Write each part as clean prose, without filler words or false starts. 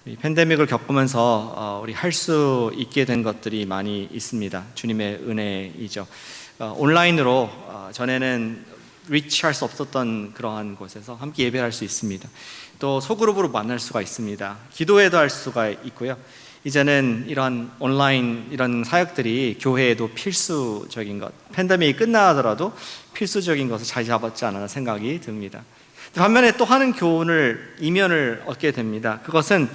이 팬데믹을 겪으면서 우리 할 수 있게 된 것들이 많이 있습니다. 주님의 은혜이죠. 온라인으로 전에는 리치할 수 없었던 그러한 곳에서 함께 예배할 수 있습니다. 또 소그룹으로 만날 수가 있습니다. 기도회도 할 수가 있고요. 이제는 이런 온라인 이런 사역들이 교회에도 필수적인 것, 팬데믹이 끝나더라도 필수적인 것을 자리 잡았지 않나 생각이 듭니다. 반면에 또 하는 교훈을 이면을 얻게 됩니다. 그것은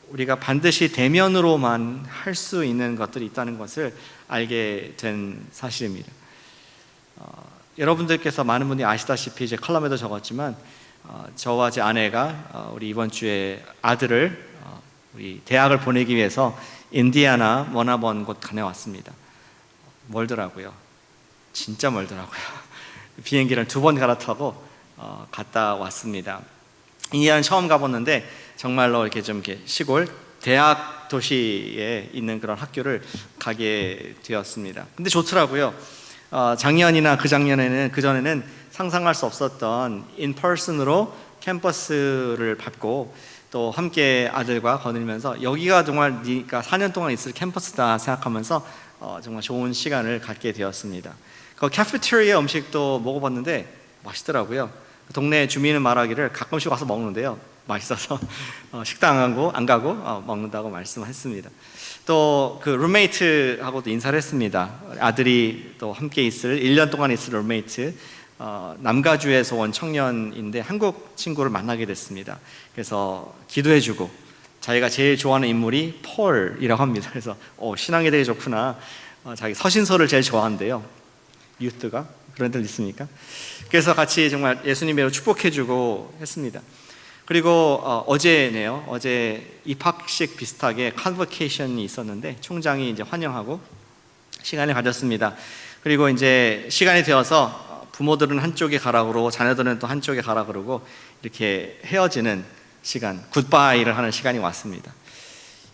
우리가 반드시 대면으로만 할 수 있는 것들이 있다는 것을 알게 된 사실입니다. 여러분들께서 많은 분이 아시다시피 이제 컬럼에도 적었지만 저와 제 아내가 우리 이번 주에 아들을 우리 대학을 보내기 위해서 인디애나 먼 곳 다녀왔습니다. 멀더라고요. 진짜 멀더라고요. 비행기를 2번 갈아타고 갔다 왔습니다. 인디애나 처음 가봤는데 정말로 이렇게 좀 이렇게 시골 대학 도시에 있는 그런 학교를 가게 되었습니다. 근데 좋더라고요. 작년이나 그 전에는 상상할 수 없었던 인퍼슨으로 캠퍼스를 밟고 또 함께 아들과 거닐면서 여기가 정말 네가 4년 동안 있을 캠퍼스다 생각하면서 정말 좋은 시간을 갖게 되었습니다. 그 카페테리아 음식도 먹어봤는데 맛있더라고요. 동네 주민은 말하기를 가끔씩 와서 먹는데요, 맛있어서 식당 안 가고 먹는다고 말씀했습니다. 또 그 룸메이트하고도 인사를 했습니다. 아들이 또 함께 있을 1년 동안 있을 룸메이트 남가주에서 온 청년인데 한국 친구를 만나게 됐습니다. 그래서 기도해주고 자기가 제일 좋아하는 인물이 폴이라고 합니다. 그래서 신앙이 되게 좋구나. 자기 서신서를 제일 좋아한대요. 유스가 그런 데 있습니까? 그래서 같이 정말 예수님으로 축복해주고 했습니다. 그리고 어제 입학식 비슷하게 컨버케이션이 있었는데 총장이 이제 환영하고 시간을 가졌습니다. 그리고 이제 시간이 되어서 부모들은 한쪽에 가라 그러고 자녀들은 또 한쪽에 가라 그러고 이렇게 헤어지는 시간, 굿바이를 하는 시간이 왔습니다.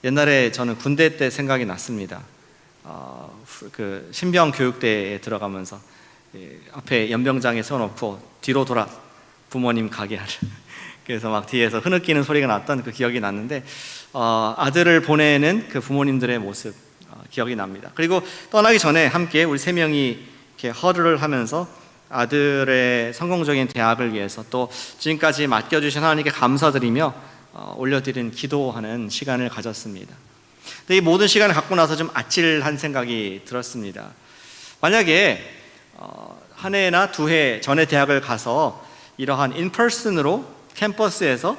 옛날에 저는 군대 때 생각이 났습니다. 그 신병 교육대에 들어가면서 앞에 연병장에 세워놓고 뒤로 돌아 부모님 가게 하는, 그래서 막 뒤에서 흐느끼는 소리가 났던 그 기억이 났는데 아들을 보내는 그 부모님들의 모습 기억이 납니다. 그리고 떠나기 전에 함께 우리 3명이 이렇게 허를 하면서 아들의 성공적인 대학을 위해서 또 지금까지 맡겨주신 하나님께 감사드리며 올려드린 기도하는 시간을 가졌습니다. 근데 이 모든 시간을 갖고 나서 좀 아찔한 생각이 들었습니다. 만약에 한 해나 2해 전에 대학을 가서 이러한 인퍼슨으로 캠퍼스에서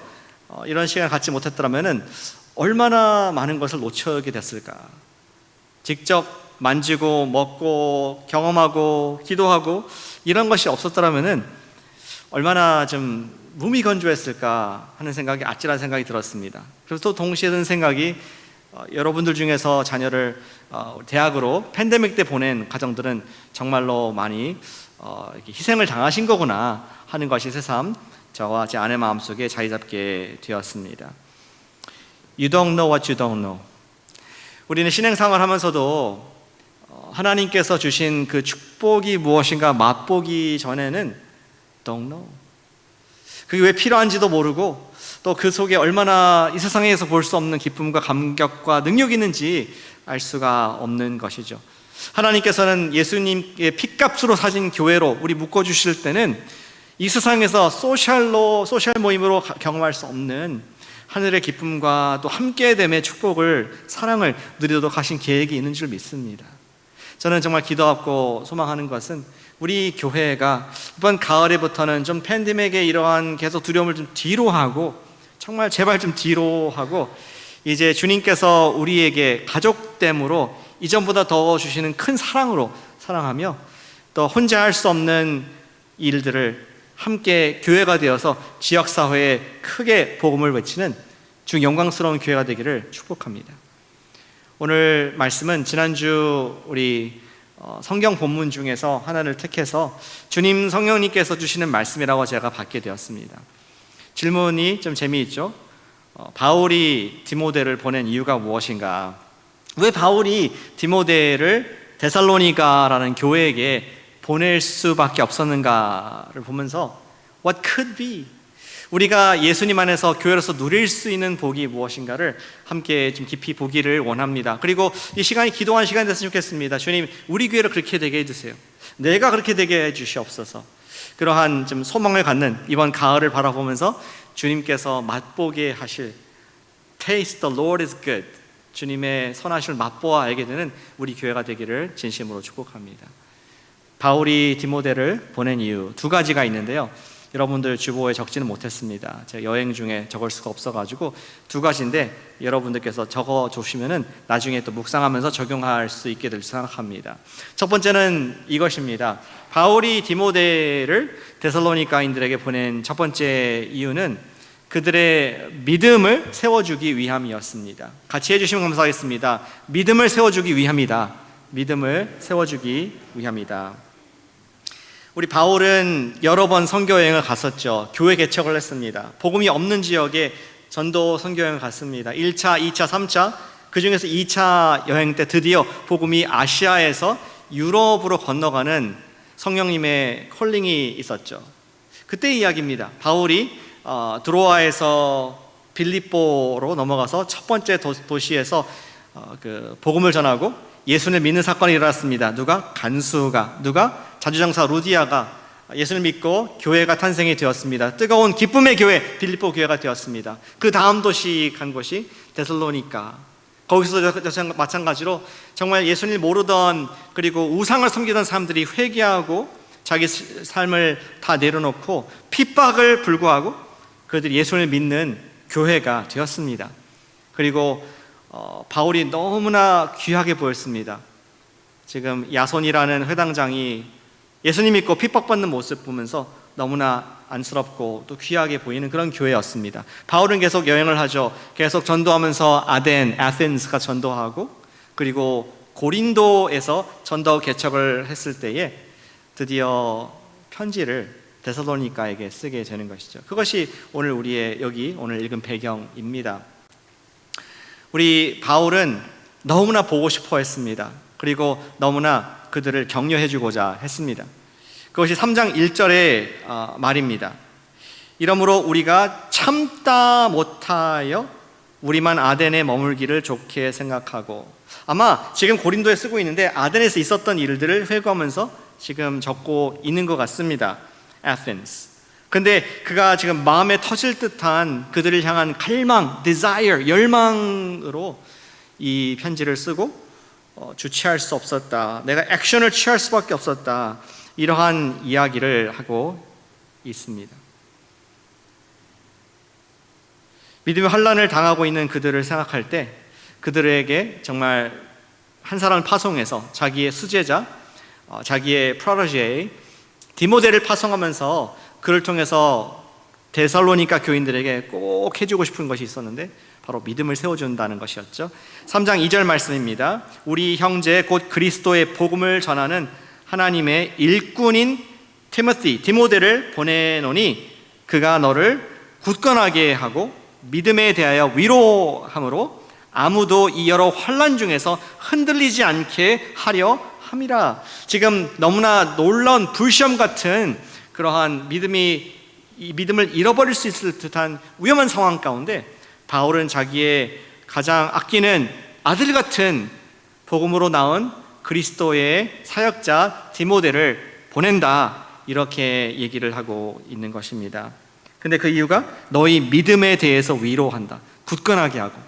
이런 시간을 갖지 못했더라면 얼마나 많은 것을 놓치게 됐을까. 직접 만지고 먹고 경험하고 기도하고 이런 것이 없었더라면 얼마나 좀 무미건조했을까 하는 생각이, 아찔한 생각이 들었습니다. 그래서 또 동시에 든 생각이 여러분들 중에서 자녀를 대학으로 팬데믹 때 보낸 가정들은 정말로 많이 이렇게 희생을 당하신 거구나 하는 것이 새삼 저와 제 아내 마음속에 자리 잡게 되었습니다. You don't know what you don't know. 우리는 신앙생활 하면서도 하나님께서 주신 그 축복이 무엇인가 맛보기 전에는 don't know. 그게 왜 필요한지도 모르고 또 그 속에 얼마나 이 세상에서 볼 수 없는 기쁨과 감격과 능력이 있는지 알 수가 없는 것이죠. 하나님께서는 예수님의 핏값으로 사신 교회로 우리 묶어주실 때는 이 세상에서 소셜 모임으로 경험할 수 없는 하늘의 기쁨과 또 함께됨의 축복을, 사랑을 누리도록 하신 계획이 있는 줄 믿습니다. 저는 정말 기도하고 소망하는 것은 우리 교회가 이번 가을에부터는 좀 팬데믹의 이러한 계속 두려움을 좀 뒤로 하고, 정말 제발 좀 뒤로 하고, 이제 주님께서 우리에게 가족됨으로 이전보다 더 주시는 큰 사랑으로 사랑하며 또 혼자 할 수 없는 일들을 함께 교회가 되어서 지역사회에 크게 복음을 외치는 주 영광스러운 교회가 되기를 축복합니다. 오늘 말씀은 지난주 우리 성경 본문 중에서 하나를 택해서 주님 성령님께서 주시는 말씀이라고 제가 받게 되었습니다. 질문이 좀 재미있죠? 바울이 디모데를 보낸 이유가 무엇인가? 왜 바울이 디모데를 데살로니가라는 교회에게 보낼 수밖에 없었는가를 보면서 What could be? 우리가 예수님 안에서 교회로서 누릴 수 있는 복이 무엇인가를 함께 좀 깊이 보기를 원합니다. 그리고 이 시간이 기도하는 시간이 됐으면 좋겠습니다. 주님, 우리 교회를 그렇게 되게 해주세요. 내가 그렇게 되게 해주시옵소서. 그러한 좀 소망을 갖는 이번 가을을 바라보면서 주님께서 맛보게 하실 Taste the Lord is good, 주님의 선하심을 맛보아 알게 되는 우리 교회가 되기를 진심으로 축복합니다. 바울이 디모데를 보낸 이유 두 가지가 있는데요, 여러분들 주보에 적지는 못했습니다. 제가 여행 중에 적을 수가 없어가지고 두 가지인데 여러분들께서 적어 주시면은 나중에 또 묵상하면서 적용할 수 있게 될 생각합니다. 첫 번째는 이것입니다. 바울이 디모데를 데살로니가인들에게 보낸 첫 번째 이유는 그들의 믿음을 세워주기 위함이었습니다. 같이 해주시면 감사하겠습니다. 믿음을 세워주기 위함이다. 믿음을 세워주기 위함이다. 우리 바울은 여러 번 선교여행을 갔었죠. 교회 개척을 했습니다. 복음이 없는 지역에 전도 선교여행을 갔습니다. 1차, 2차, 3차, 그 중에서 2차 여행 때 드디어 복음이 아시아에서 유럽으로 건너가는 성령님의 콜링이 있었죠. 그때 이야기입니다. 바울이 드로아에서 빌립보로 넘어가서 첫 번째 도시에서 그 복음을 전하고 예수를 믿는 사건이 일어났습니다. 누가? 간수가, 누가? 자주장사 루디아가 예수를 믿고 교회가 탄생이 되었습니다. 뜨거운 기쁨의 교회, 빌립보 교회가 되었습니다. 그 다음 도시 간 곳이 데살로니가. 거기서 마찬가지로 정말 예수님을 모르던, 그리고 우상을 섬기던 사람들이 회개하고 자기 삶을 다 내려놓고 핍박을 불구하고 그들이 예수를 믿는 교회가 되었습니다. 그리고 바울이 너무나 귀하게 보였습니다. 지금 야손이라는 회당장이 예수님 믿고 핍박받는 모습 보면서 너무나 안쓰럽고 또 귀하게 보이는 그런 교회였습니다. 바울은 계속 여행을 하죠. 계속 전도하면서 아덴스가 전도하고, 그리고 고린도에서 전도 개척을 했을 때에 드디어 편지를 데살로니가에게 쓰게 되는 것이죠. 그것이 오늘 우리의 오늘 읽은 배경입니다. 우리 바울은 너무나 보고 싶어 했습니다. 그리고 너무나 그들을 격려해 주고자 했습니다. 그것이 3장 1절의 말입니다. 이러므로 우리가 참다 못하여 우리만 아덴에 머물기를 좋게 생각하고, 아마 지금 고린도에 쓰고 있는데 아덴에서 있었던 일들을 회고하면서 지금 적고 있는 것 같습니다. Athens. 근데 그가 지금 마음에 터질 듯한 그들을 향한 갈망, desire, 열망으로 이 편지를 쓰고 주체할 수 없었다. 내가 액션을 취할 수밖에 없었다. 이러한 이야기를 하고 있습니다. 믿음의 환난을 당하고 있는 그들을 생각할 때 그들에게 정말 한 사람을 파송해서 자기의 수제자, 자기의 프로테제 디모데를 파송하면서 그를 통해서 데살로니가 교인들에게 꼭 해주고 싶은 것이 있었는데 바로 믿음을 세워준다는 것이었죠. 3장 2절 말씀입니다. 우리 형제 곧 그리스도의 복음을 전하는 하나님의 일꾼인 디모데를 보내노니 그가 너를 굳건하게 하고 믿음에 대하여 위로함으로 아무도 이 여러 환난 중에서 흔들리지 않게 하려 함이라. 지금 너무나 놀라운 불시험 같은 그러한 믿음을 잃어버릴 수 있을 듯한 위험한 상황 가운데 바울은 자기의 가장 아끼는 아들 같은 복음으로 낳은 그리스도의 사역자 디모데를 보낸다, 이렇게 얘기를 하고 있는 것입니다. 근데 그 이유가 너희 믿음에 대해서 위로한다, 굳건하게 하고.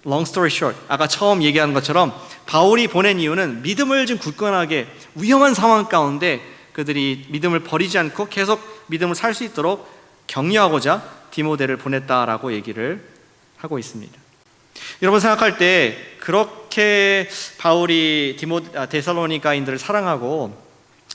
Long story short, 아까 처음 얘기한 것처럼 바울이 보낸 이유는 믿음을 좀 굳건하게, 위험한 상황 가운데 그들이 믿음을 버리지 않고 계속 믿음을 살 수 있도록 격려하고자 디모데를 보냈다라고 얘기를 하고 있습니다. 여러분 생각할 때 그렇게 바울이 데살로니가인들을 사랑하고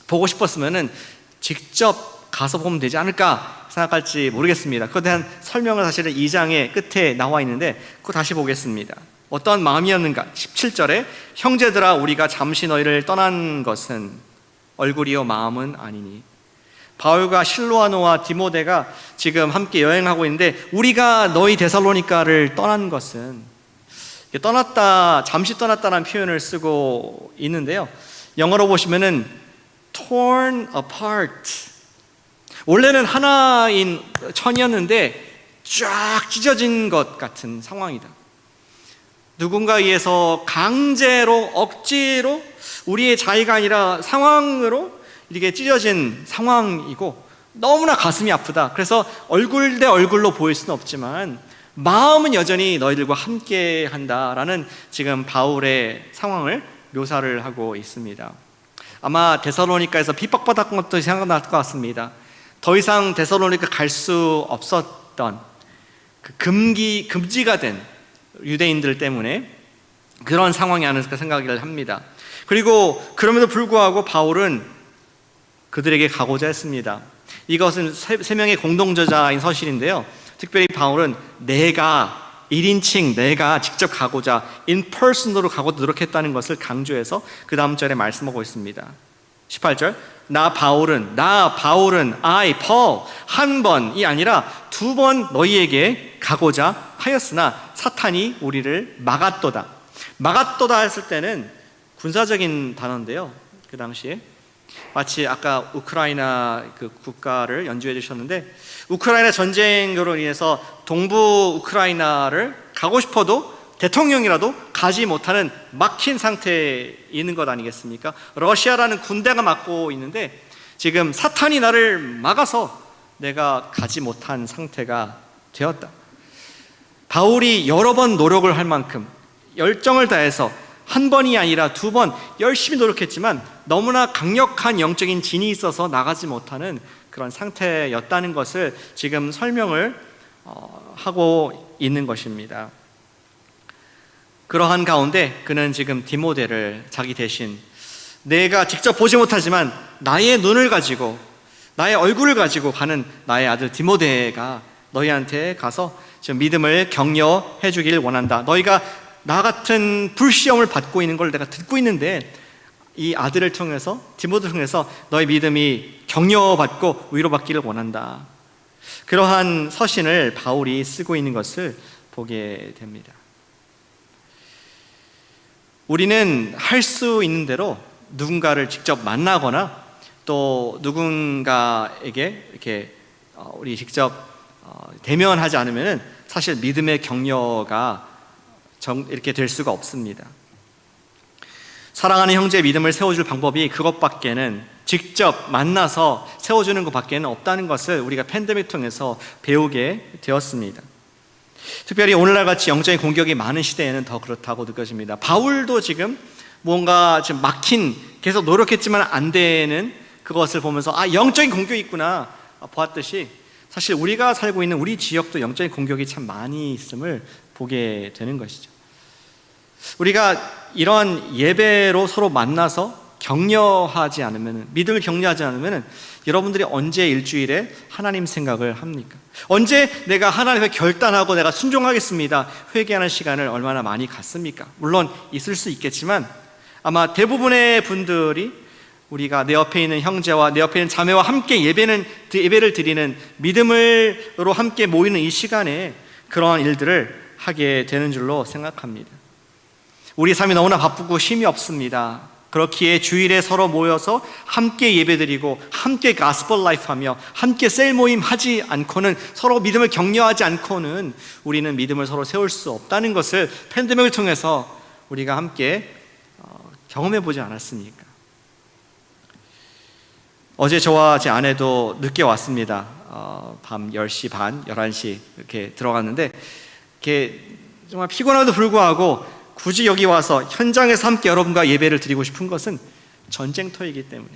보고 싶었으면은 직접 가서 보면 되지 않을까 생각할지 모르겠습니다. 그에 대한 설명을 사실은 2장의 끝에 나와 있는데 그거 다시 보겠습니다. 어떤 마음이었는가? 17절에 형제들아 우리가 잠시 너희를 떠난 것은 얼굴이요 마음은 아니니. 바울과 실로아노와 디모데가 지금 함께 여행하고 있는데 우리가 너희 데살로니가를 떠난 것은, 떠났다, 잠시 떠났다라는 표현을 쓰고 있는데요, 영어로 보시면은 torn apart. 원래는 하나인 천이었는데 쫙 찢어진 것 같은 상황이다. 누군가에 의해서 강제로 억지로 우리의 자의가 아니라 상황으로 이렇게 찢어진 상황이고 너무나 가슴이 아프다. 그래서 얼굴 대 얼굴로 보일 수는 없지만 마음은 여전히 너희들과 함께 한다라는 지금 바울의 상황을 묘사를 하고 있습니다. 아마 데살로니가에서 핍박받았던 것도 생각날 것 같습니다. 더 이상 데살로니가 갈 수 없었던 그 금지가 된 유대인들 때문에 그런 상황이 아닐까 생각을 합니다. 그리고 그럼에도 불구하고 바울은 그들에게 가고자 했습니다. 이것은 세 명의 공동저자인 서신인데요, 특별히 바울은 내가 1인칭 내가 직접 가고자 in person으로 가고자 노력했다는 것을 강조해서 그 다음 절에 말씀하고 있습니다. 18절, 나 바울은 I Paul 한 번이 아니라 두 번 너희에게 가고자 하였으나 사탄이 우리를 막았도다. 막았도다 했을 때는 군사적인 단어인데요, 그 당시에 마치 아까 우크라이나 그 국가를 연주해 주셨는데 우크라이나 전쟁으로 인해서 동부 우크라이나를 가고 싶어도 대통령이라도 가지 못하는 막힌 상태에 있는 것 아니겠습니까? 러시아라는 군대가 막고 있는데 지금 사탄이 나를 막아서 내가 가지 못한 상태가 되었다. 바울이 여러 번 노력을 할 만큼 열정을 다해서 한 번이 아니라 두 번 열심히 노력했지만 너무나 강력한 영적인 진이 있어서 나가지 못하는 그런 상태였다는 것을 지금 설명을 하고 있는 것입니다. 그러한 가운데 그는 지금 디모데를 자기 대신 내가 직접 보지 못하지만 나의 눈을 가지고 나의 얼굴을 가지고 가는 나의 아들 디모데가 너희한테 가서 지금 믿음을 격려해 주길 원한다. 너희가 나 같은 불시험을 받고 있는 걸 내가 듣고 있는데 이 아들을 통해서 디모데를 통해서 너희 믿음이 격려받고 위로받기를 원한다. 그러한 서신을 바울이 쓰고 있는 것을 보게 됩니다. 우리는 할 수 있는 대로 누군가를 직접 만나거나 또 누군가에게 이렇게 우리 직접 대면하지 않으면 사실 믿음의 격려가 이렇게 될 수가 없습니다. 사랑하는 형제의 믿음을 세워줄 방법이 그것밖에는 직접 만나서 세워주는 것밖에는 없다는 것을 우리가 팬데믹 통해서 배우게 되었습니다. 특별히 오늘날 같이 영적인 공격이 많은 시대에는 더 그렇다고 느껴집니다. 바울도 지금 뭔가 지금 막힌 계속 노력했지만 안 되는 그것을 보면서 영적인 공격이 있구나 보았듯이 사실 우리가 살고 있는 우리 지역도 영적인 공격이 참 많이 있음을 보게 되는 것이죠. 우리가 이런 예배로 서로 만나서 격려하지 않으면, 믿음을 격려하지 않으면 여러분들이 언제 일주일에 하나님 생각을 합니까? 언제 내가 하나님의 결단하고 내가 순종하겠습니다 회개하는 시간을 얼마나 많이 갖습니까? 물론 있을 수 있겠지만 아마 대부분의 분들이 우리가 내 옆에 있는 형제와 내 옆에 있는 자매와 함께 예배를 드리는 믿음으로 함께 모이는 이 시간에 그러한 일들을 하게 되는 줄로 생각합니다. 우리 삶이 너무나 바쁘고 쉼이 없습니다. 그렇기에 주일에 서로 모여서 함께 예배드리고 함께 가스펠 라이프 하며 함께 셀 모임 하지 않고는, 서로 믿음을 격려하지 않고는 우리는 믿음을 서로 세울 수 없다는 것을 팬데믹을 통해서 우리가 함께 경험해 보지 않았습니까? 어제 저와 제 아내도 늦게 왔습니다. 밤 10시 반, 11시 이렇게 들어갔는데 이렇게 정말 피곤함에도 불구하고 굳이 여기 와서 현장에서 함께 여러분과 예배를 드리고 싶은 것은 전쟁터이기 때문에,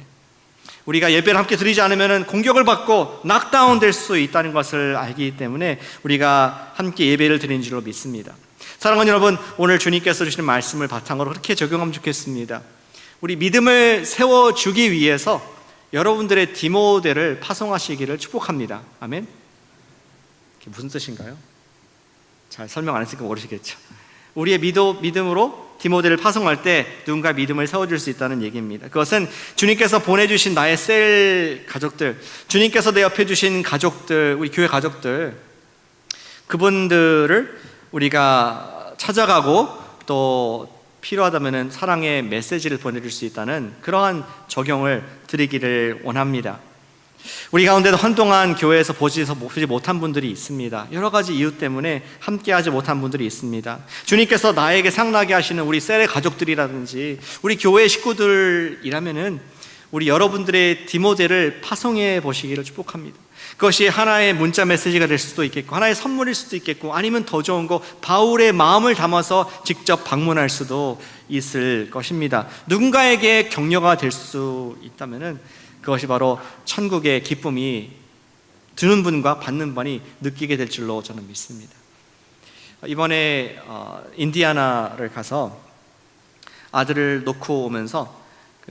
우리가 예배를 함께 드리지 않으면 공격을 받고 락다운 될 수 있다는 것을 알기 때문에 우리가 함께 예배를 드리는 줄로 믿습니다. 사랑하는 여러분, 오늘 주님께서 주시는 말씀을 바탕으로 그렇게 적용하면 좋겠습니다. 우리 믿음을 세워주기 위해서 여러분들의 디모데를 파송하시기를 축복합니다. 아멘. 그게 무슨 뜻인가요? 잘 설명 안 했으니까 모르시겠죠. 우리의 믿음으로 디모데를 파송할 때 누군가 믿음을 세워줄 수 있다는 얘기입니다. 그것은 주님께서 보내주신 나의 셀 가족들, 주님께서 내 옆에 주신 가족들, 우리 교회 가족들, 그분들을 우리가 찾아가고 또 필요하다면 사랑의 메시지를 보내줄 수 있다는 그러한 적용을 드리기를 원합니다. 우리 가운데도 한동안 교회에서 보지 못한 분들이 있습니다. 여러 가지 이유 때문에 함께하지 못한 분들이 있습니다. 주님께서 나에게 상나게 하시는 우리 셀의 가족들이라든지 우리 교회 식구들이라면은 우리 여러분들의 디모델을 파송해 보시기를 축복합니다. 그것이 하나의 문자 메시지가 될 수도 있겠고 하나의 선물일 수도 있겠고 아니면 더 좋은 거 바울의 마음을 담아서 직접 방문할 수도 있을 것입니다. 누군가에게 격려가 될 수 있다면은 그것이 바로 천국의 기쁨이 주는 분과 받는 분이 느끼게 될 줄로 저는 믿습니다. 이번에 인디애나를 가서 아들을 놓고 오면서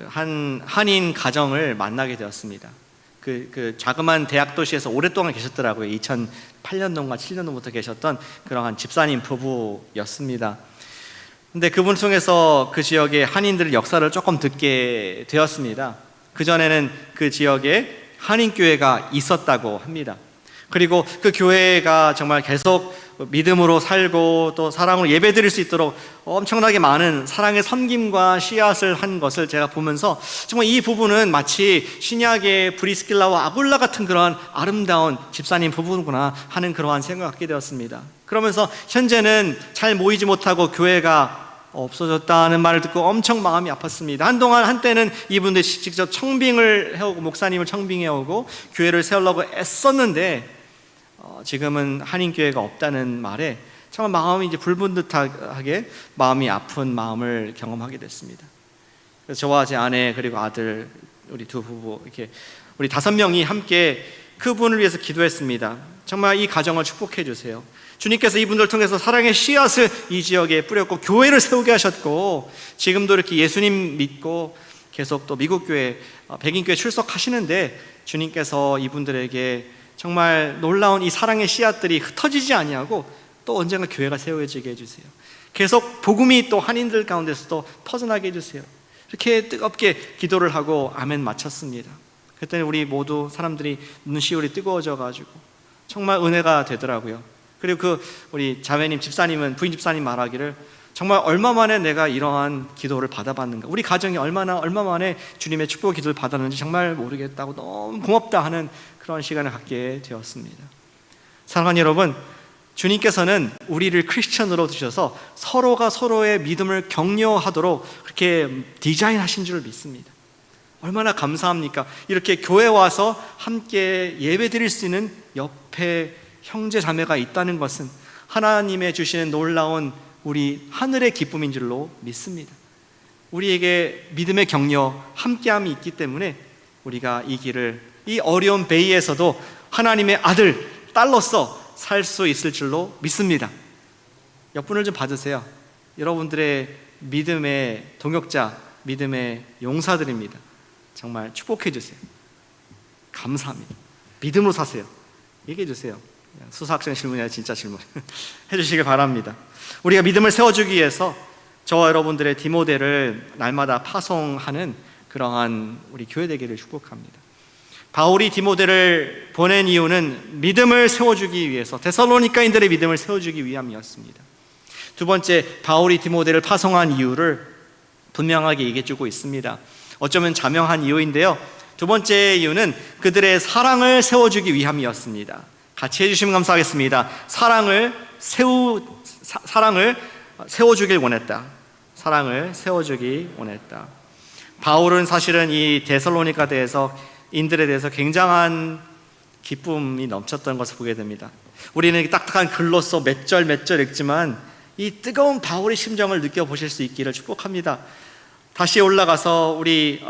한 한인 가정을 만나게 되었습니다. 그 자그마한 대학 도시에서 오랫동안 계셨더라고요. 2008년도인가 7년도부터 계셨던 그러한 집사님 부부였습니다. 근데 그분 통해서 그 지역의 한인들의 역사를 조금 듣게 되었습니다. 그전에는 그 지역에 한인교회가 있었다고 합니다. 그리고 그 교회가 정말 계속 믿음으로 살고 또 사랑으로 예배드릴 수 있도록 엄청나게 많은 사랑의 섬김과 씨앗을 한 것을 제가 보면서 정말 이 부부는 마치 신약의 브리스길라와 아굴라 같은 그러한 아름다운 집사님 부부구나 하는 그러한 생각을 갖게 되었습니다. 그러면서 현재는 잘 모이지 못하고 교회가 없어졌다는 말을 듣고 엄청 마음이 아팠습니다. 한때는 이분들이 직접 청빙을 해오고 목사님을 청빙해오고 교회를 세우려고 애썼는데 지금은 한인교회가 없다는 말에 정말 마음이 이제 불붙듯하게 마음이 아픈 마음을 경험하게 됐습니다. 그래서 저와 제 아내 그리고 아들 우리 두 부부 이렇게 우리 5명이 함께 그분을 위해서 기도했습니다. 정말 이 가정을 축복해 주세요. 주님께서 이분들 통해서 사랑의 씨앗을 이 지역에 뿌렸고 교회를 세우게 하셨고 지금도 이렇게 예수님 믿고 계속 또 미국 교회 백인교회 출석하시는데 주님께서 이분들에게 정말 놀라운 이 사랑의 씨앗들이 흩어지지 아니하고 또 언젠가 교회가 세워지게 해주세요. 계속 복음이 또 한인들 가운데서도 퍼져나게 해주세요. 이렇게 뜨겁게 기도를 하고 아멘 마쳤습니다. 그때는 우리 모두 사람들이 눈시울이 뜨거워져 가지고 정말 은혜가 되더라고요. 그리고 우리 자매님 집사님은 부인 집사님 말하기를 정말 얼마 만에 내가 이러한 기도를 받아봤는가, 우리 가정이 얼마 만에 주님의 축복 기도를 받았는지 정말 모르겠다고 너무 고맙다 하는 그런 시간을 갖게 되었습니다. 사랑하는 여러분, 주님께서는 우리를 크리스천으로 두셔서 서로가 서로의 믿음을 격려하도록 그렇게 디자인하신 줄 믿습니다. 얼마나 감사합니까? 이렇게 교회 와서 함께 예배드릴 수 있는 옆에 형제 자매가 있다는 것은 하나님의 주시는 놀라운 우리 하늘의 기쁨인 줄로 믿습니다. 우리에게 믿음의 격려, 함께함이 있기 때문에 우리가 이 길을 이 어려운 베이에서도 하나님의 아들, 딸로서 살 수 있을 줄로 믿습니다. 옆분을 좀 봐주세요. 여러분들의 믿음의 동역자, 믿음의 용사들입니다. 정말 축복해 주세요. 감사합니다. 믿음으로 사세요. 얘기해 주세요. 수사학생 질문이 아니라 진짜 질문 해주시길 바랍니다. 우리가 믿음을 세워주기 위해서 저와 여러분들의 디모데를 날마다 파송하는 그러한 우리 교회 되기를 축복합니다. 바울이 디모데를 보낸 이유는 믿음을 세워주기 위해서, 데살로니가인들의 믿음을 세워주기 위함이었습니다. 두 번째, 바울이 디모데를 파송한 이유를 분명하게 얘기해주고 있습니다. 어쩌면 자명한 이유인데요, 두 번째 이유는 그들의 사랑을 세워주기 위함이었습니다. 같이 해주시면 감사하겠습니다. 사랑을 세워주길 원했다. 사랑을 세워주기 원했다. 바울은 사실은 이 데살로니가 인들에 대해서 굉장한 기쁨이 넘쳤던 것을 보게 됩니다. 우리는 딱딱한 글로써 몇 절 읽지만 이 뜨거운 바울의 심정을 느껴보실 수 있기를 축복합니다. 다시 올라가서 우리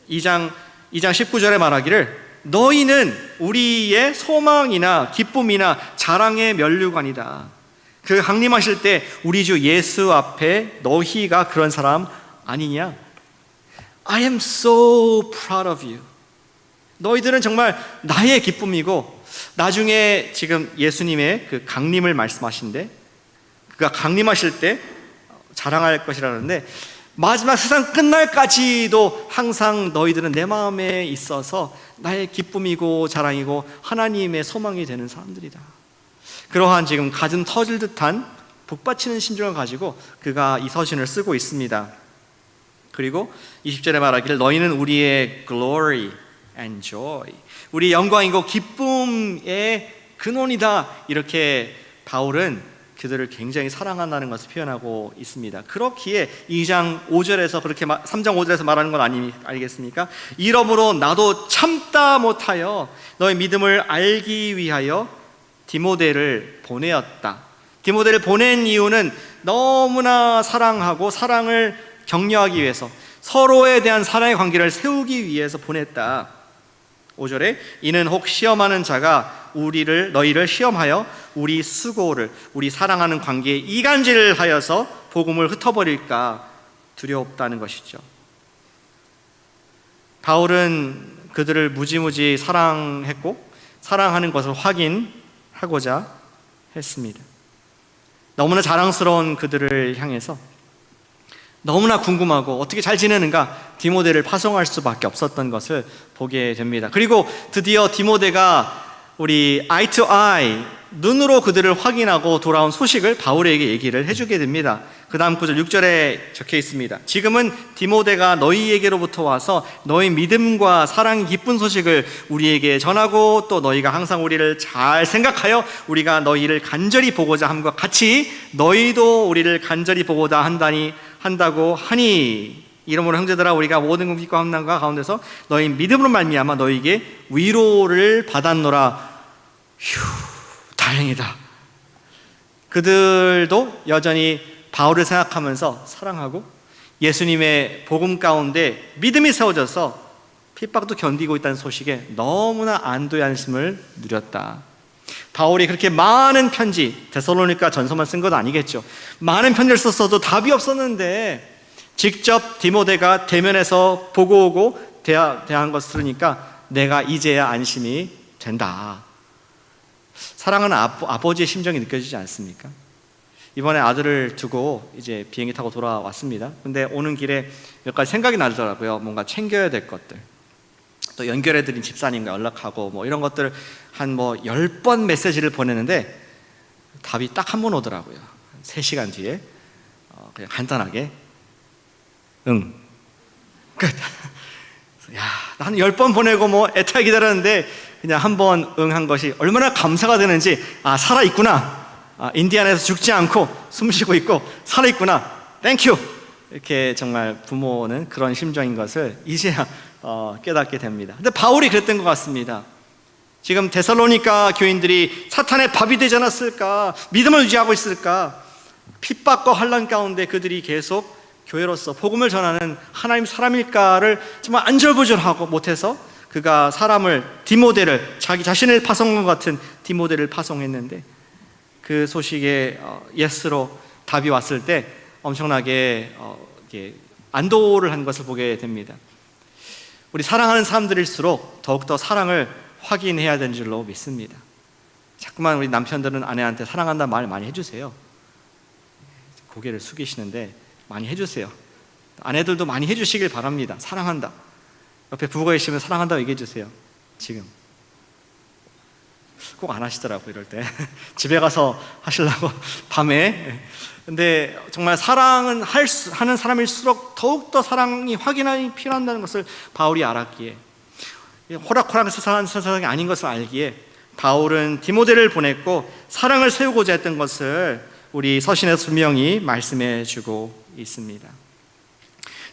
2장 19절에 말하기를 너희는 우리의 소망이나 기쁨이나 자랑의 면류관이다. 그 강림하실 때 우리 주 예수 앞에 너희가 그런 사람 아니냐? I am so proud of you. 너희들은 정말 나의 기쁨이고, 나중에 지금 예수님의 그 강림을 말씀하신데 그가 강림하실 때 자랑할 것이라는데 마지막 세상 끝날까지도 항상 너희들은 내 마음에 있어서 나의 기쁨이고 자랑이고 하나님의 소망이 되는 사람들이다. 그러한 지금 가슴 터질 듯한 북받치는 심정을 가지고 그가 이 서신을 쓰고 있습니다. 그리고 20절에 말하기를 너희는 우리의 glory and joy. 우리 영광이고 기쁨의 근원이다. 이렇게 바울은 그들을 굉장히 사랑한다는 것을 표현하고 있습니다. 그렇기에 2장 5절에서 그렇게 3장 5절에서 말하는 건 아니겠습니까? 이러므로 나도 참다 못하여 너의 믿음을 알기 위하여 디모데를 보내었다. 디모데를 보낸 이유는 너무나 사랑하고 사랑을 격려하기 위해서, 서로에 대한 사랑의 관계를 세우기 위해서 보냈다. 5절에 이는 혹 시험하는 자가 너희를 시험하여 우리 수고를, 우리 사랑하는 관계에 이간질을 하여서 복음을 흩어버릴까 두렵다는 것이죠. 바울은 그들을 무지무지 사랑했고 사랑하는 것을 확인하고자 했습니다. 너무나 자랑스러운 그들을 향해서 너무나 궁금하고 어떻게 잘 지내는가 디모데를 파송할 수밖에 없었던 것을 보게 됩니다. 그리고 드디어 디모데가 우리 eye to eye, 눈으로 그들을 확인하고 돌아온 소식을 바울에게 얘기를 해주게 됩니다. 그 다음 구절 6절에 적혀 있습니다. 지금은 디모데가 너희에게로부터 와서 너희 믿음과 사랑의 기쁜 소식을 우리에게 전하고 또 너희가 항상 우리를 잘 생각하여 우리가 너희를 간절히 보고자 함과 같이 너희도 우리를 간절히 보고자 한다고 하니, 이러므로 형제들아 우리가 모든 궁핍과 환난과 가운데서 너희 믿음으로 말미암아 너희에게 위로를 받았노라. 다행이다. 그들도 여전히 바울을 생각하면서 사랑하고 예수님의 복음 가운데 믿음이 세워져서 핍박도 견디고 있다는 소식에 너무나 안도의 안심을 누렸다. 바울이 그렇게 많은 편지, 데살로니가 전서만 쓴 건 아니겠죠. 많은 편지를 썼어도 답이 없었는데 직접 디모데가 대면해서 보고 오고 대한 것을 들으니까 내가 이제야 안심이 된다. 사랑하는 아버지의 심정이 느껴지지 않습니까? 이번에 아들을 두고 이제 비행기 타고 돌아왔습니다. 근데 오는 길에 몇 가지 생각이 나더라고요. 뭔가 챙겨야 될 것들, 또 연결해드린 집사님과 연락하고 뭐 이런 것들 한 10번 메시지를 보냈는데 답이 딱 한 번 오더라고요. 3시간 뒤에 그냥 간단하게 응, 끝. 야, 난 10번 보내고 애타게 기다렸는데 그냥 한 번 응한 것이 얼마나 감사가 되는지, 살아있구나, 인디아나에서 죽지 않고 숨쉬고 있고 살아있구나, 땡큐. 이렇게 정말 부모는 그런 심정인 것을 이제야 깨닫게 됩니다. 근데 바울이 그랬던 것 같습니다. 지금 데살로니가 교인들이 사탄의 밥이 되지 않았을까, 믿음을 유지하고 있을까, 핍박과 환난 가운데 그들이 계속 교회로서 복음을 전하는 하나님 사람일까를 정말 안절부절하고 못해서 그가 디모데를, 자기 자신을 파송한 것 같은 디모데를 파송했는데 그 소식에 예스로 답이 왔을 때 엄청나게 안도를 한 것을 보게 됩니다. 우리 사랑하는 사람들일수록 더욱더 사랑을 확인해야 되는 줄로 믿습니다. 자꾸만 우리 남편들은 아내한테 사랑한다는 말 많이 해주세요. 고개를 숙이시는데 많이 해주세요. 아내들도 많이 해주시길 바랍니다. 사랑한다. 옆에 부부가 계시면 사랑한다고 얘기해 주세요. 지금 꼭 안 하시더라고. 이럴 때 집에 가서 하시려고 밤에. 근데 정말 사랑은 하는 사람일수록 더욱더 사랑이 확인이 필요한다는 것을 바울이 알았기에, 호락호락해서 사는 세상이 아닌 것을 알기에 바울은 디모데를 보냈고 사랑을 세우고자 했던 것을 우리 서신에서 분명히 말씀해 주고 있습니다.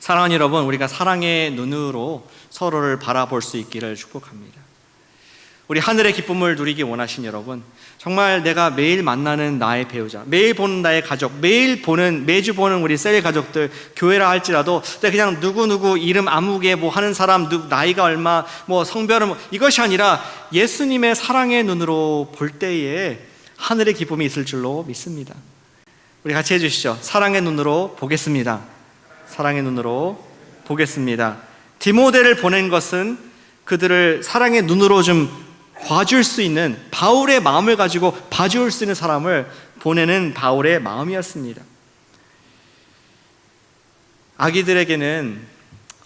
사랑하는 여러분, 우리가 사랑의 눈으로 서로를 바라볼 수 있기를 축복합니다. 우리 하늘의 기쁨을 누리기 원하신 여러분, 정말 내가 매일 만나는 나의 배우자, 매일 보는 나의 가족, 매주 보는 우리 셀 가족들, 교회라 할지라도 그냥 누구 이름 아무개 하는 사람, 나이가 얼마, 성별은 이것이 아니라 예수님의 사랑의 눈으로 볼 때에 하늘의 기쁨이 있을 줄로 믿습니다. 우리 같이 해주시죠. 사랑의 눈으로 보겠습니다. 사랑의 눈으로 보겠습니다. 디모데를 보낸 것은 그들을 사랑의 눈으로 좀 봐줄 수 있는, 바울의 마음을 가지고 봐줄 수 있는 사람을 보내는 바울의 마음이었습니다. 아기들에게는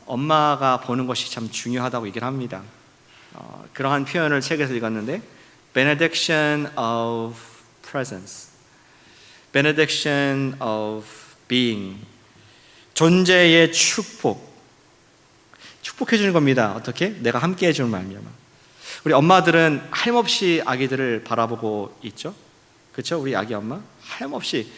엄마가 보는 것이 참 중요하다고 얘기를 합니다. 그러한 표현을 책에서 읽었는데 benediction of presence, benediction of being, 존재의 축복, 축복해 주는 겁니다. 어떻게? 내가 함께 해주는 말미암아. 우리 엄마들은 하염없이 아기들을 바라보고 있죠. 그렇죠? 우리 아기 엄마 하염없이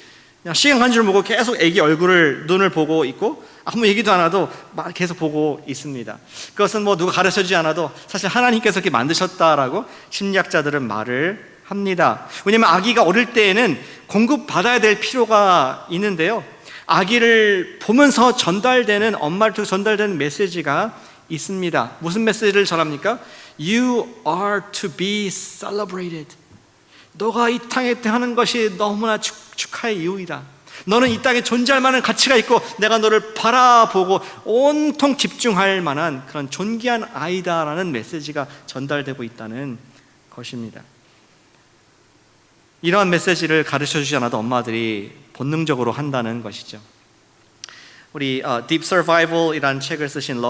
그냥 시간 간 줄 모르고 계속 아기 얼굴을 눈을 보고 있고 아무 얘기도 안 하도 막 계속 보고 있습니다. 그것은 뭐 누가 가르쳐주지 않아도 사실 하나님께서 이렇게 만드셨다라고 심리학자들은 말을 합니다. 왜냐하면 아기가 어릴 때에는 공급받아야 될 필요가 있는데요, 아기를 보면서 전달되는, 엄마를 통해 전달되는 메시지가 있습니다. 무슨 메시지를 전합니까? You are to be celebrated. 너가 이 땅에 하는 것이 너무나 축하의 이유이다. 너는 이 땅에 존재할 만한 가치가 있고 내가 너를 바라보고 온통 집중할 만한 그런 존귀한 아이다라는 메시지가 전달되고 있다는 것입니다. 이러한 메시지를 가르쳐주지 않아도 엄마들이 본능적으로 한다는 것이죠. 우리 Deep Survival이라는 책을 쓰신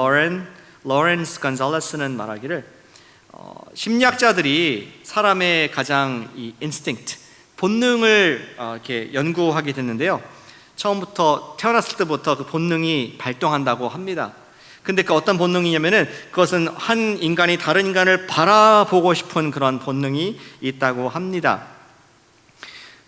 로렌스 건잘레스는 말하기를 심리학자들이 사람의 가장 이 instinct, 본능을 이렇게 연구하게 됐는데요, 처음부터 태어났을 때부터 그 본능이 발동한다고 합니다. 근데 그 어떤 본능이냐면은 그것은 한 인간이 다른 인간을 바라보고 싶은 그런 본능이 있다고 합니다.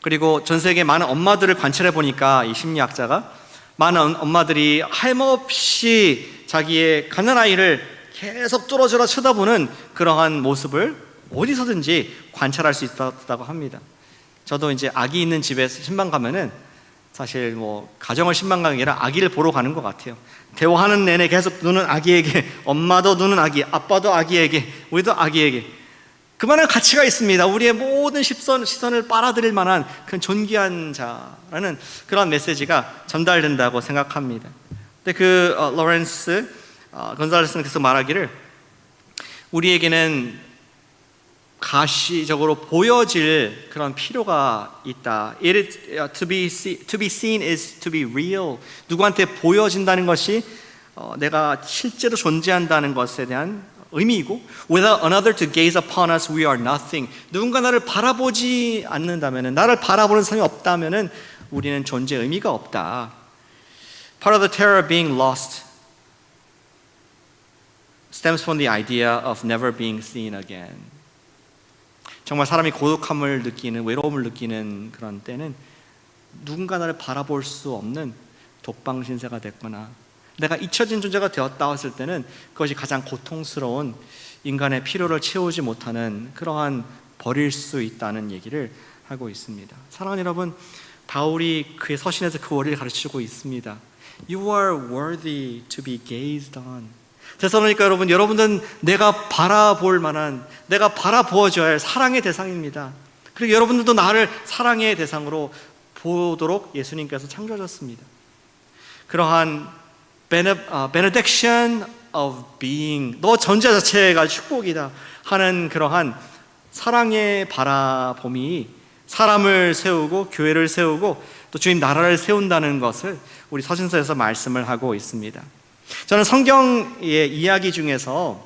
그리고 전 세계 많은 엄마들을 관찰해 보니까 이 심리학자가 많은 엄마들이 하염없이 자기의 갓난아이를 계속 뚫어져라 쳐다보는 그러한 모습을 어디서든지 관찰할 수 있다고 합니다. 저도 이제 아기 있는 집에 신방 가면은 사실 뭐 가정을 신방 가는 게 아니라 아기를 보러 가는 것 같아요. 대화하는 내내 계속 눈은 아기에게, 엄마도 눈은 아기, 아빠도 아기에게, 우리도 아기에게. 그만한 가치가 있습니다. 우리의 모든 시선을 빨아들일 만한 그런 존귀한 자라는 그런 메시지가 전달된다고 생각합니다. 근데 그 로렌스 건잘레스는 계속 말하기를 우리에게는 가시적으로 보여질 그런 필요가 있다. To be seen is to be real. 누구한테 보여진다는 것이 내가 실제로 존재한다는 것에 대한 의미이고, without another to gaze upon us, we are nothing. 누군가 나를 바라보지 않는다면, 나를 바라보는 사람이 없다면 우리는 존재의 의미가 없다. Part of the terror of being lost stems from the idea of never being seen again. 정말 사람이 고독함을 느끼는, 외로움을 느끼는 그런 때는 누군가 나를 바라볼 수 없는 독방 신세가 됐거나 내가 잊혀진 존재가 되었다 했을 때는 그것이 가장 고통스러운, 인간의 필요를 채우지 못하는 그러한 버릴 수 있다는 얘기를 하고 있습니다. 사랑하는 여러분, 바울이 그의 서신에서 그 원리를 가르치고 있습니다. You are worthy to be gazed on. 데살로니가 여러분들은 내가 바라볼 만한, 내가 바라보아줘야 할 사랑의 대상입니다. 그리고 여러분들도 나를 사랑의 대상으로 보도록 예수님께서 창조하셨습니다. 그러한 benediction of being, 너 존재 자체가 축복이다 하는 그러한 사랑의 바라봄이 사람을 세우고 교회를 세우고 또 주님 나라를 세운다는 것을 우리 서신서에서 말씀을 하고 있습니다. 저는 성경의 이야기 중에서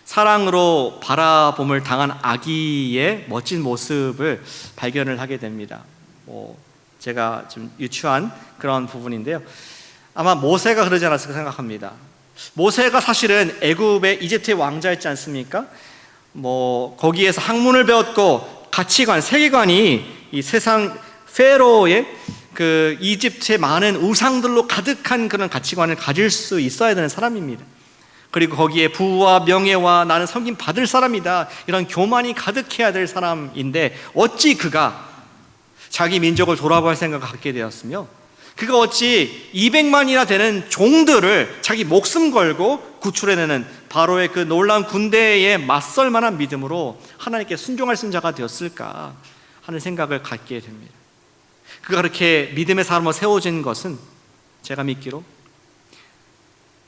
사랑으로 바라봄을 당한 아기의 멋진 모습을 발견을 하게 됩니다. 제가 좀 유추한 그런 부분인데요, 아마 모세가 그러지 않았을까 생각합니다. 모세가 사실은 애굽의 이집트의 왕자였지 않습니까? 거기에서 학문을 배웠고 가치관, 세계관이 이 세상 페로의 그 이집트의 많은 우상들로 가득한 그런 가치관을 가질 수 있어야 되는 사람입니다. 그리고 거기에 부와 명예와 나는 섬김 받을 사람이다, 이런 교만이 가득해야 될 사람인데 어찌 그가 자기 민족을 돌아볼 생각을 갖게 되었으며, 그가 어찌 200만이나 되는 종들을 자기 목숨 걸고 구출해내는 바로의 그 놀라운 군대에 맞설 만한 믿음으로 하나님께 순종할 자가 되었을까 하는 생각을 갖게 됩니다. 그가 그렇게 믿음의 사람으로 세워진 것은 제가 믿기로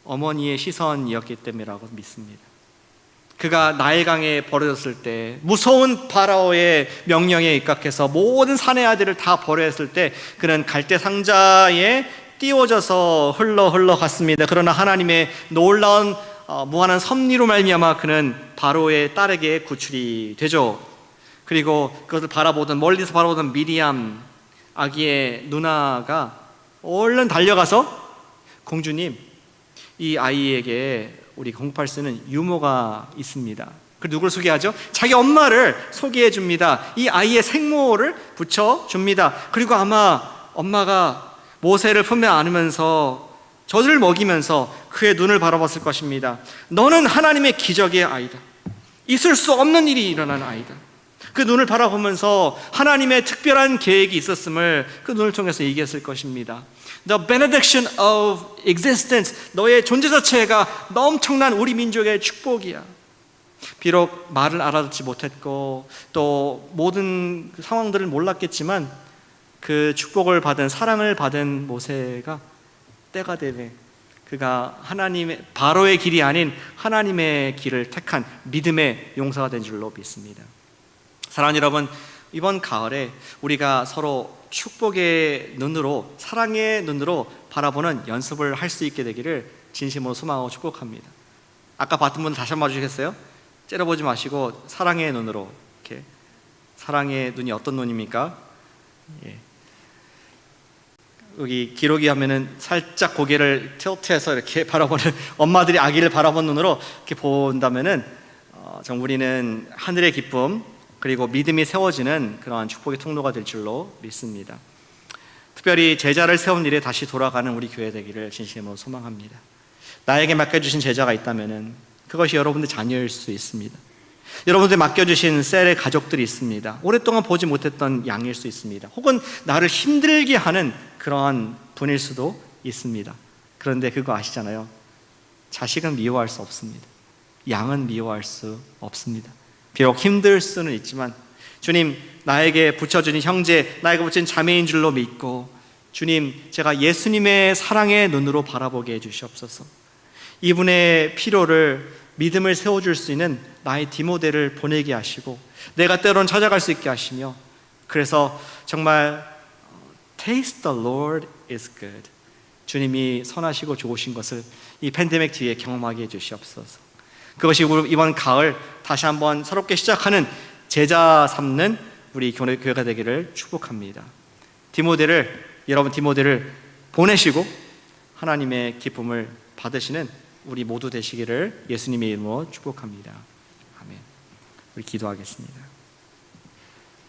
어머니의 시선이었기 때문이라고 믿습니다. 그가 나일강에 버려졌을 때, 무서운 파라오의 명령에 입각해서 모든 사내 아들을 다 버렸을 때 그는 갈대 상자에 띄워져서 흘러갔습니다. 그러나 하나님의 놀라운 무한한 섭리로 말미암아 그는 바로의 딸에게 구출이 되죠. 그리고 그것을 멀리서 바라보던 미리암, 아기의 누나가 얼른 달려가서 공주님, 이 아이에게 우리 공팔스는 유머가 있습니다. 그 누구를 소개하죠? 자기 엄마를 소개해 줍니다. 이 아이의 생모를 붙여줍니다. 그리고 아마 엄마가 모세를 품에 안으면서 젖을 먹이면서 그의 눈을 바라봤을 것입니다. 너는 하나님의 기적의 아이다. 있을 수 없는 일이 일어난 아이다. 그 눈을 바라보면서 하나님의 특별한 계획이 있었음을 그 눈을 통해서 얘기했을 것입니다. The benediction of existence, 너의 존재 자체가 엄청난 우리 민족의 축복이야. 비록 말을 알아듣지 못했고 또 모든 상황들을 몰랐겠지만 그 축복을 받은, 사랑을 받은 모세가 때가 되네 그가 하나님의, 바로의 길이 아닌 하나님의 길을 택한 믿음의 용사가 된 줄로 믿습니다. 사랑하는 여러분, 이번 가을에 우리가 서로 축복의 눈으로, 사랑의 눈으로 바라보는 연습을 할 수 있게 되기를 진심으로 소망하고 축복합니다. 아까 봤던 분 다시 한번 봐주시겠어요? 째려보지 마시고 사랑의 눈으로, 이렇게. 사랑의 눈이 어떤 눈입니까? 예. 여기 기록이 하면은 살짝 고개를 틸트해서 이렇게 바라보는, 엄마들이 아기를 바라보는 눈으로 이렇게 본다면은 정말 우리는 하늘의 기쁨 그리고 믿음이 세워지는 그러한 축복의 통로가 될 줄로 믿습니다. 특별히 제자를 세운 일에 다시 돌아가는 우리 교회 되기를 진심으로 소망합니다. 나에게 맡겨주신 제자가 있다면은 그것이 여러분들 자녀일 수 있습니다. 여러분들 맡겨주신 셀의 가족들이 있습니다. 오랫동안 보지 못했던 양일 수 있습니다. 혹은 나를 힘들게 하는 그러한 분일 수도 있습니다. 그런데 그거 아시잖아요. 자식은 미워할 수 없습니다. 양은 미워할 수 없습니다. 비록 힘들 수는 있지만 주님, 나에게 붙여주신 형제, 나에게 붙인 자매인 줄로 믿고 주님, 제가 예수님의 사랑의 눈으로 바라보게 해주시옵소서. 이분의 필요를, 믿음을 세워줄 수 있는 나의 디모데를 보내게 하시고 내가 때론 찾아갈 수 있게 하시며, 그래서 정말 Taste the Lord is good, 주님이 선하시고 좋으신 것을 이 팬데믹 뒤에 경험하게 해주시옵소서. 그것이 이번 가을 다시 한번 새롭게 시작하는 제자 삼는 우리 교회가 되기를 축복합니다. 여러분 디모데를 보내시고 하나님의 기쁨을 받으시는 우리 모두 되시기를 예수님의 이름으로 축복합니다. 아멘. 우리 기도하겠습니다.